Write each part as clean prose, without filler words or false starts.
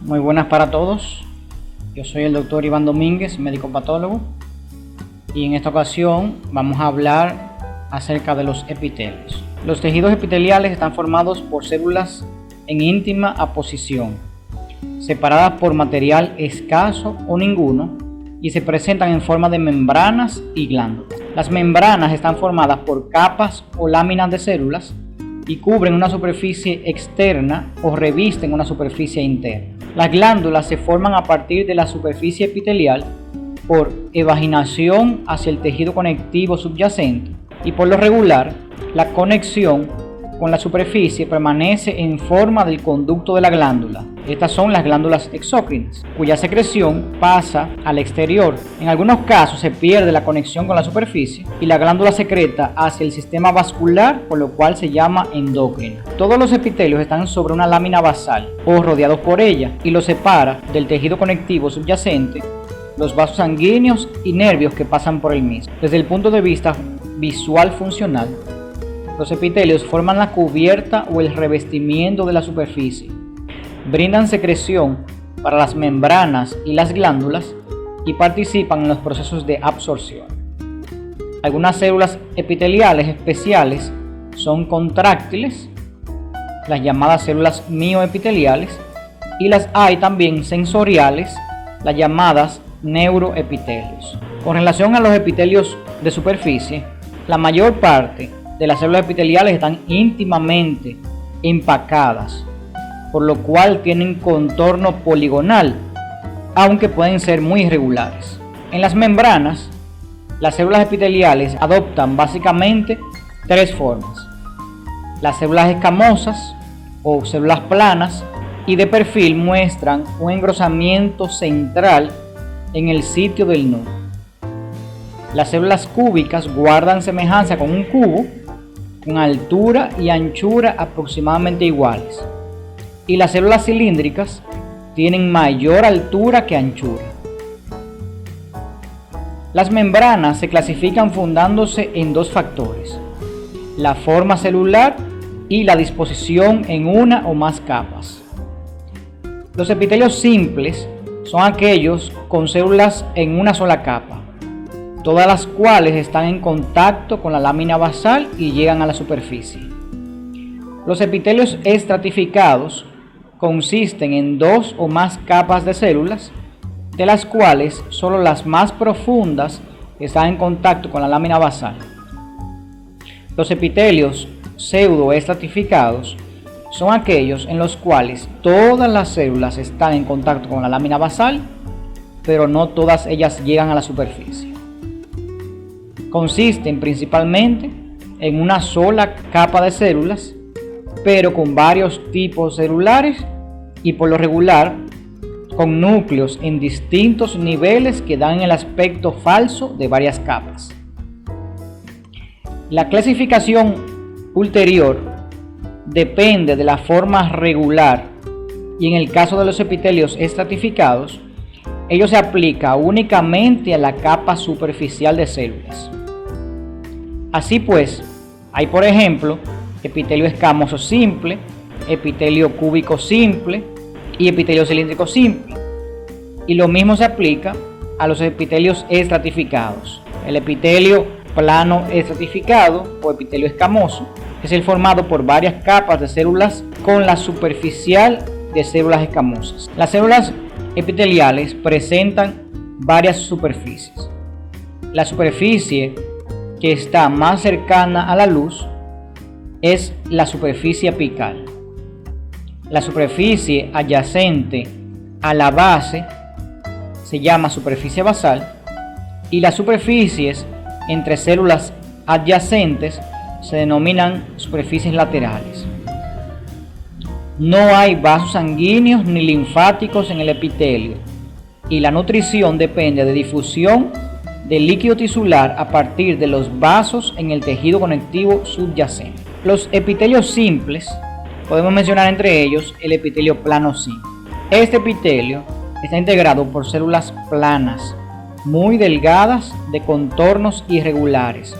Muy buenas para todos. Yo soy el doctor Iván Domínguez, médico patólogo, y en esta ocasión vamos a hablar acerca de los epitelios. Los tejidos epiteliales están formados por células en íntima aposición, separadas por material escaso o ninguno, y se presentan en forma de membranas y glándulas. Las membranas están formadas por capas o láminas de células y cubren una superficie externa o revisten una superficie interna. Las glándulas se forman a partir de la superficie epitelial por evaginación hacia el tejido conectivo subyacente, y por lo regular la conexión con la superficie permanece en forma del conducto de la glándula. Estas son las glándulas exócrinas, cuya secreción pasa al exterior. En algunos casos se pierde la conexión con la superficie y la glándula secreta hacia el sistema vascular, por lo cual se llama endocrina. Todos los epitelios están sobre una lámina basal o rodeados por ella, y los separa del tejido conectivo subyacente los vasos sanguíneos y nervios que pasan por el mismo. Desde el punto de vista visual funcional, los epitelios forman la cubierta o el revestimiento de la superficie, brindan secreción para las membranas y las glándulas y participan en los procesos de absorción. Algunas células epiteliales especiales son contráctiles, las llamadas células mioepiteliales, y las hay también sensoriales, las llamadas neuroepitelios. Con relación a los epitelios de superficie, la mayor parte de las células epiteliales están íntimamente empacadas, por lo cual tienen contorno poligonal, aunque pueden ser muy irregulares. En las membranas, las células epiteliales adoptan básicamente tres formas: las células escamosas o células planas, y de perfil muestran un engrosamiento central en el sitio del nudo. Las células cúbicas guardan semejanza con un cubo, con altura y anchura aproximadamente iguales, y las células cilíndricas tienen mayor altura que anchura. Las membranas se clasifican fundándose en dos factores: la forma celular y la disposición en una o más capas. Los epitelios simples son aquellos con células en una sola capa, todas las cuales están en contacto con la lámina basal y llegan a la superficie. Los epitelios estratificados consisten en dos o más capas de células, de las cuales solo las más profundas están en contacto con la lámina basal. Los epitelios pseudoestratificados son aquellos en los cuales todas las células están en contacto con la lámina basal, pero no todas ellas llegan a la superficie. Consisten principalmente en una sola capa de células, pero con varios tipos celulares, y por lo regular con núcleos en distintos niveles que dan el aspecto falso de varias capas. La clasificación ulterior depende de la forma regular, y en el caso de los epitelios estratificados, ello se aplica únicamente a la capa superficial de células. Así pues, hay por ejemplo epitelio escamoso simple, epitelio cúbico simple y epitelio cilíndrico simple, y lo mismo se aplica a los epitelios estratificados. El epitelio plano estratificado o epitelio escamoso es el formado por varias capas de células con la superficial de células escamosas. Las células epiteliales presentan varias superficies. La superficie que está más cercana a la luz es la superficie apical. La superficie adyacente a la base se llama superficie basal, y las superficies entre células adyacentes se denominan superficies laterales. No hay vasos sanguíneos ni linfáticos en el epitelio, y la nutrición depende de difusión de líquido tisular a partir de los vasos en el tejido conectivo subyacente. Los epitelios simples, podemos mencionar entre ellos el epitelio plano simple. Este epitelio está integrado por células planas, muy delgadas, de contornos irregulares,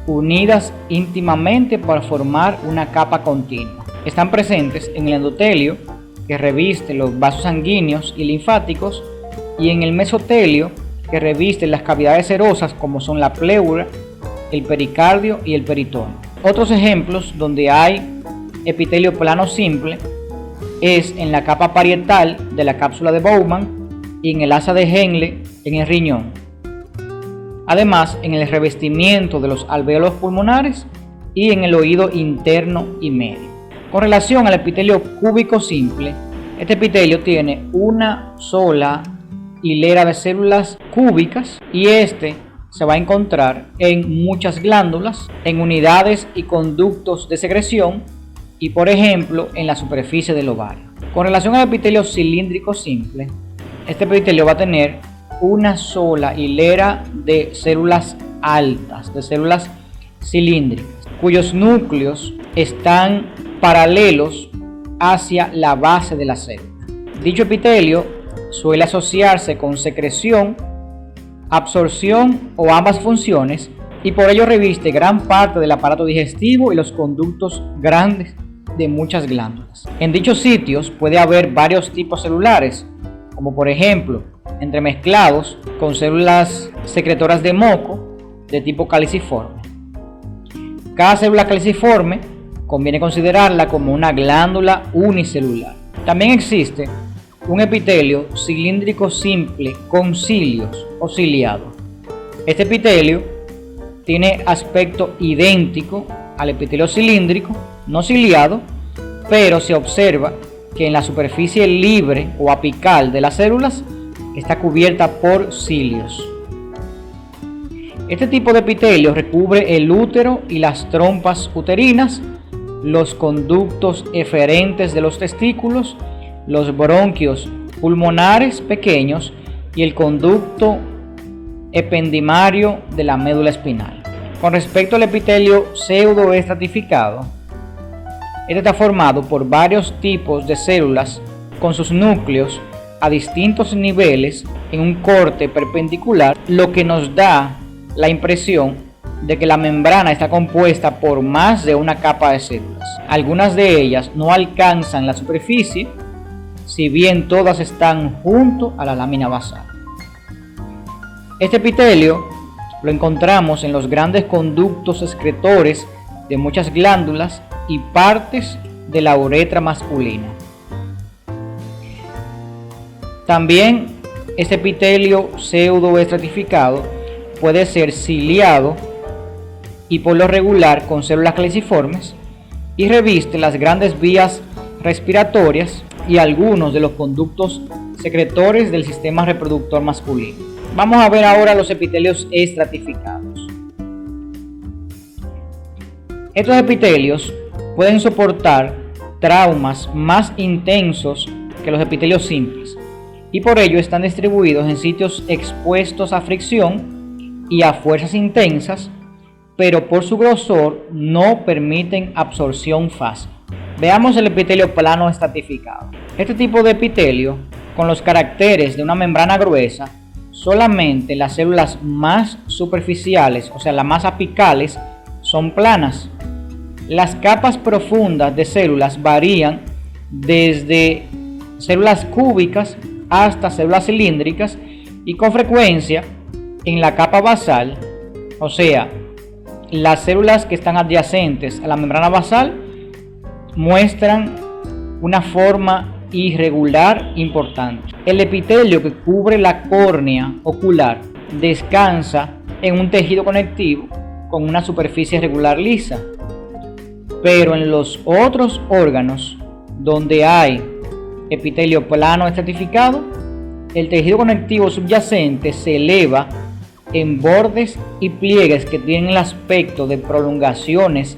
unidas íntimamente para formar una capa continua. Están presentes en el endotelio, que reviste los vasos sanguíneos y linfáticos, y en el mesotelio, que reviste las cavidades serosas como son la pleura, el pericardio y el peritoneo. Otros ejemplos donde hay epitelio plano simple es en la capa parietal de la cápsula de Bowman y en el asa de Henle en el riñón. Además, en el revestimiento de los alvéolos pulmonares y en el oído interno y medio. Con relación al epitelio cúbico simple, este epitelio tiene una sola hilera de células cúbicas y este se va a encontrar en muchas glándulas, en unidades y conductos de secreción y, por ejemplo, en la superficie del ovario. Con relación al epitelio cilíndrico simple, este epitelio va a tener una sola hilera de células altas, de células cilíndricas, cuyos núcleos están paralelos hacia la base de la célula. Dicho epitelio suele asociarse con secreción, absorción o ambas funciones, y por ello reviste gran parte del aparato digestivo y los conductos grandes de muchas glándulas. En dichos sitios puede haber varios tipos celulares, como por ejemplo entremezclados con células secretoras de moco de tipo caliciforme. Cada célula caliciforme conviene considerarla como una glándula unicelular. También existe un epitelio cilíndrico simple con cilios o ciliado. Este epitelio tiene aspecto idéntico al epitelio cilíndrico no ciliado, pero se observa que en la superficie libre o apical de las células está cubierta por cilios. Este tipo de epitelio recubre el útero y las trompas uterinas, los conductos eferentes de los testículos, los bronquios pulmonares pequeños y el conducto ependimario de la médula espinal. Con respecto al epitelio pseudoestratificado, este está formado por varios tipos de células con sus núcleos a distintos niveles en un corte perpendicular, lo que nos da la impresión de que la membrana está compuesta por más de una capa de células. Algunas de ellas no alcanzan la superficie, si bien todas están junto a la lámina basal. Este epitelio lo encontramos en los grandes conductos excretores de muchas glándulas y partes de la uretra masculina. También este epitelio pseudoestratificado puede ser ciliado y por lo regular con células caliciformes y reviste las grandes vías respiratorias y algunos de los conductos secretores del sistema reproductor masculino. Vamos a ver ahora los epitelios estratificados. Estos epitelios pueden soportar traumas más intensos que los epitelios simples y por ello están distribuidos en sitios expuestos a fricción y a fuerzas intensas, pero por su grosor no permiten absorción fácil. Veamos el epitelio plano estratificado. Este tipo de epitelio, con los caracteres de una membrana gruesa, solamente las células más superficiales, o sea las más apicales, son planas. Las capas profundas de células varían desde células cúbicas hasta células cilíndricas y con frecuencia en la capa basal, o sea, las células que están adyacentes a la membrana basal muestran una forma irregular importante. El epitelio que cubre la córnea ocular descansa en un tejido conectivo con una superficie regular lisa, pero en los otros órganos donde hay epitelio plano estratificado, el tejido conectivo subyacente se eleva en bordes y pliegues que tienen el aspecto de prolongaciones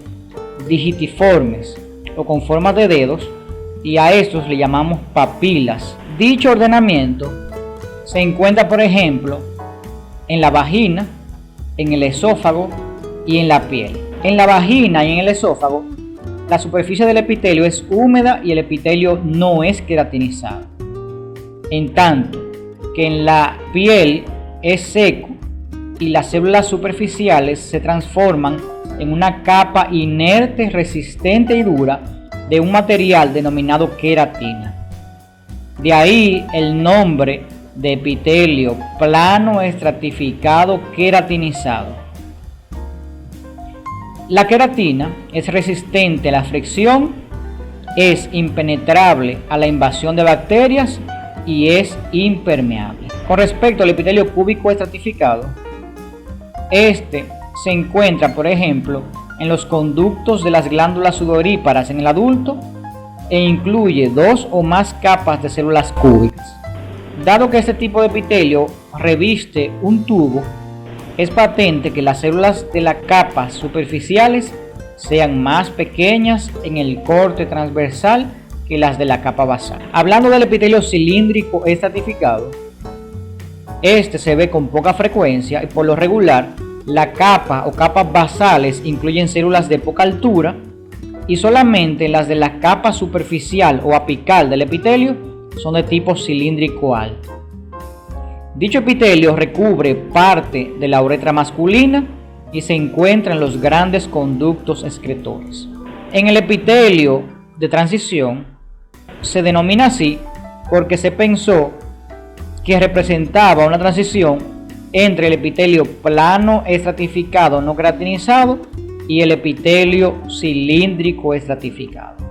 digitiformes o con formas de dedos, y a estos le llamamos papilas. Dicho ordenamiento se encuentra, por ejemplo, en la vagina, en el esófago y en la piel. En la vagina y en el esófago, la superficie del epitelio es húmeda y el epitelio no es queratinizado, en tanto que en la piel es seco y las células superficiales se transforman en una capa inerte, resistente y dura de un material denominado queratina. De ahí el nombre de epitelio plano estratificado queratinizado. La queratina es resistente a la fricción, es impenetrable a la invasión de bacterias y es impermeable. Con respecto al epitelio cúbico estratificado, este se encuentra, por ejemplo, en los conductos de las glándulas sudoríparas en el adulto e incluye 2 o más capas de células cúbicas. Dado que este tipo de epitelio reviste un tubo, es patente que las células de las capas superficiales sean más pequeñas en el corte transversal que las de la capa basal. Hablando del epitelio cilíndrico estratificado, este se ve con poca frecuencia y por lo regular la capa o capas basales incluyen células de poca altura y solamente las de la capa superficial o apical del epitelio son de tipo cilíndrico alto. Dicho epitelio recubre parte de la uretra masculina y se encuentra en los grandes conductos excretores. En el epitelio de transición se denomina así porque se pensó que representaba una transición entre el epitelio plano estratificado no queratinizado y el epitelio cilíndrico estratificado.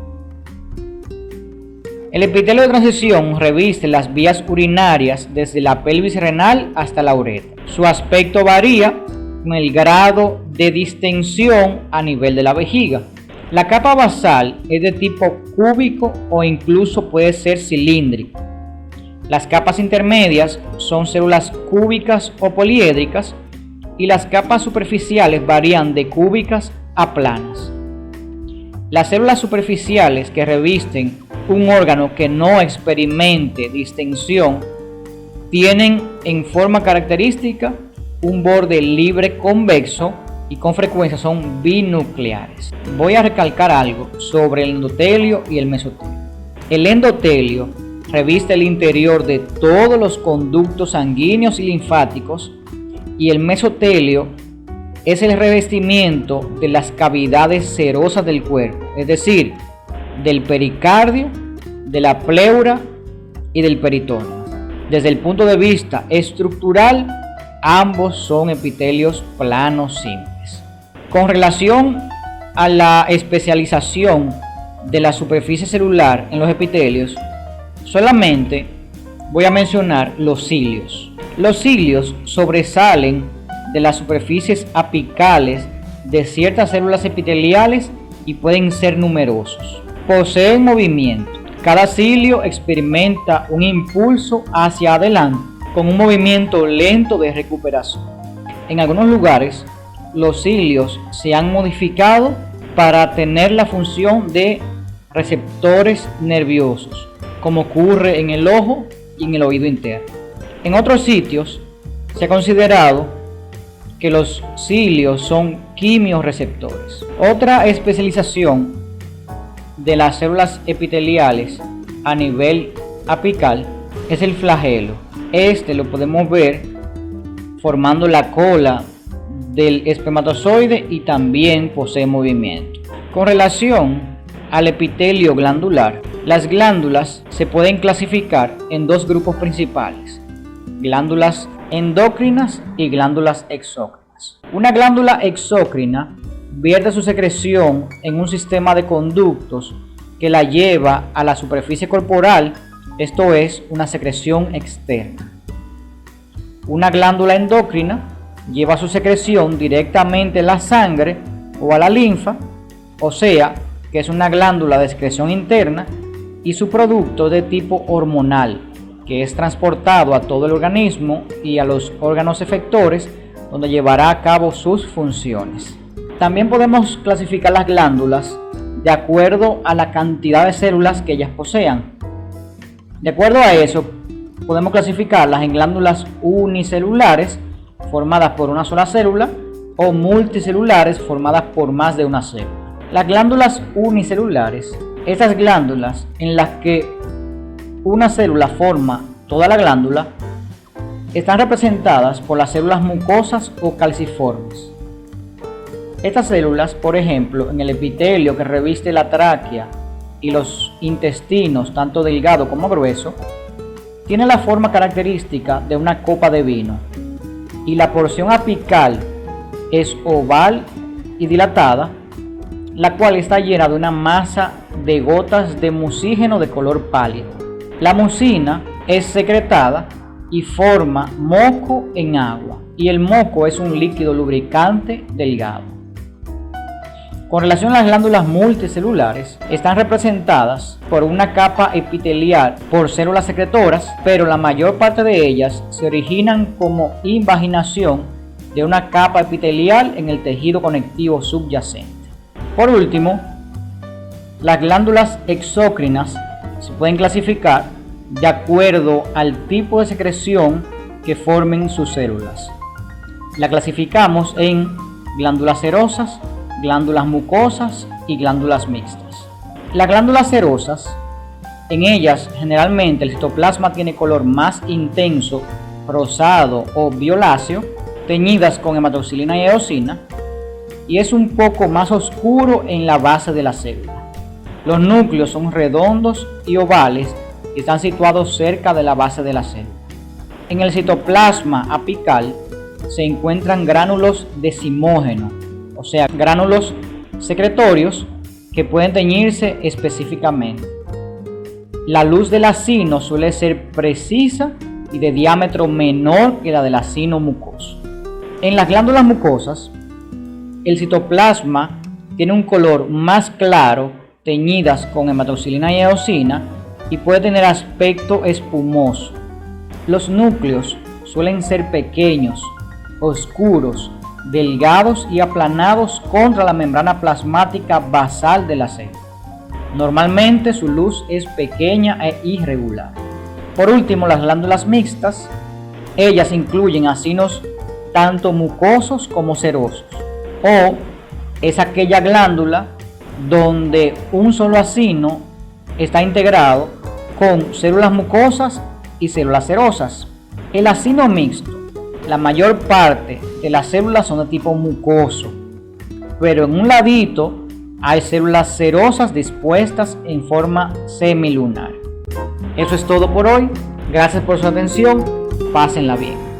El epitelio de transición reviste las vías urinarias desde la pelvis renal hasta la uretra. Su aspecto varía con el grado de distensión a nivel de la vejiga. La capa basal es de tipo cúbico o incluso puede ser cilíndrico. Las capas intermedias son células cúbicas o poliédricas y las capas superficiales varían de cúbicas a planas. Las células superficiales que revisten un órgano que no experimente distensión tienen en forma característica un borde libre convexo y con frecuencia son binucleares. Voy a recalcar algo sobre el endotelio y el mesotelio. El endotelio reviste el interior de todos los conductos sanguíneos y linfáticos y el mesotelio es el revestimiento de las cavidades serosas del cuerpo, es decir, del pericardio, de la pleura y del peritoneo. Desde el punto de vista estructural, ambos son epitelios planos simples. Con relación a la especialización de la superficie celular en los epitelios, solamente voy a mencionar los cilios. Los cilios sobresalen de las superficies apicales de ciertas células epiteliales y pueden ser numerosos. Poseen movimiento. Cada cilio experimenta un impulso hacia adelante con un movimiento lento de recuperación. En algunos lugares, los cilios se han modificado para tener la función de receptores nerviosos, como ocurre en el ojo y en el oído interno. En otros sitios, se ha considerado que los cilios son quimiorreceptores. Otra especialización de las células epiteliales a nivel apical es el flagelo. Este lo podemos ver formando la cola del espermatozoide y también posee movimiento. Con relación al epitelio glandular, las glándulas se pueden clasificar en dos grupos principales: glándulas endócrinas y glándulas exócrinas. Una glándula exócrina vierte su secreción en un sistema de conductos que la lleva a la superficie corporal, esto es, una secreción externa. Una glándula endocrina lleva su secreción directamente a la sangre o a la linfa, o sea, que es una glándula de secreción interna, y su producto de tipo hormonal, que es transportado a todo el organismo y a los órganos efectores, donde llevará a cabo sus funciones. También podemos clasificar las glándulas de acuerdo a la cantidad de células que ellas posean. De acuerdo a eso, podemos clasificarlas en glándulas unicelulares, formadas por una sola célula, o multicelulares, formadas por más de una célula. Las glándulas unicelulares, estas glándulas en las que una célula forma toda la glándula, están representadas por las células mucosas o calciformes. Estas células, por ejemplo, en el epitelio que reviste la tráquea y los intestinos, tanto delgado como grueso, Tiene la forma característica de una copa de vino y la porción apical es oval y dilatada, la cual está llena de una masa de gotas de mucígeno de color pálido. La mucina es secretada y forma moco en agua, y el moco es un líquido lubricante delgado. Con relación a las glándulas multicelulares, están representadas por una capa epitelial por células secretoras, pero la mayor parte de ellas se originan como invaginación de una capa epitelial en el tejido conectivo subyacente. Por último, las glándulas exócrinas se pueden clasificar de acuerdo al tipo de secreción que formen sus células. La clasificamos en glándulas serosas, glándulas mucosas y glándulas mixtas. Las glándulas serosas, en ellas generalmente el citoplasma tiene color más intenso, rosado o violáceo, teñidas con hematoxilina y eosina, y es un poco más oscuro en la base de la célula. Los núcleos son redondos y ovales y están situados cerca de la base de la célula. En el citoplasma apical se encuentran gránulos decimógenos, o sea, gránulos secretorios que pueden teñirse específicamente. La luz del acino suele ser precisa y de diámetro menor que la del acino mucoso. En las glándulas mucosas, el citoplasma tiene un color más claro, teñidas con hematoxilina y eosina, y puede tener aspecto espumoso. Los núcleos suelen ser pequeños, oscuros, delgados y aplanados contra la membrana plasmática basal de la célula. Normalmente su luz es pequeña e irregular. Por último, las glándulas mixtas, ellas incluyen acinos tanto mucosos como serosos, o es aquella glándula donde un solo acino está integrado con células mucosas y células serosas. El acino mixto, la mayor parte de las células son de tipo mucoso, pero en un ladito hay células serosas dispuestas en forma semilunar. Eso es todo por hoy. Gracias por su atención. Pásenla bien.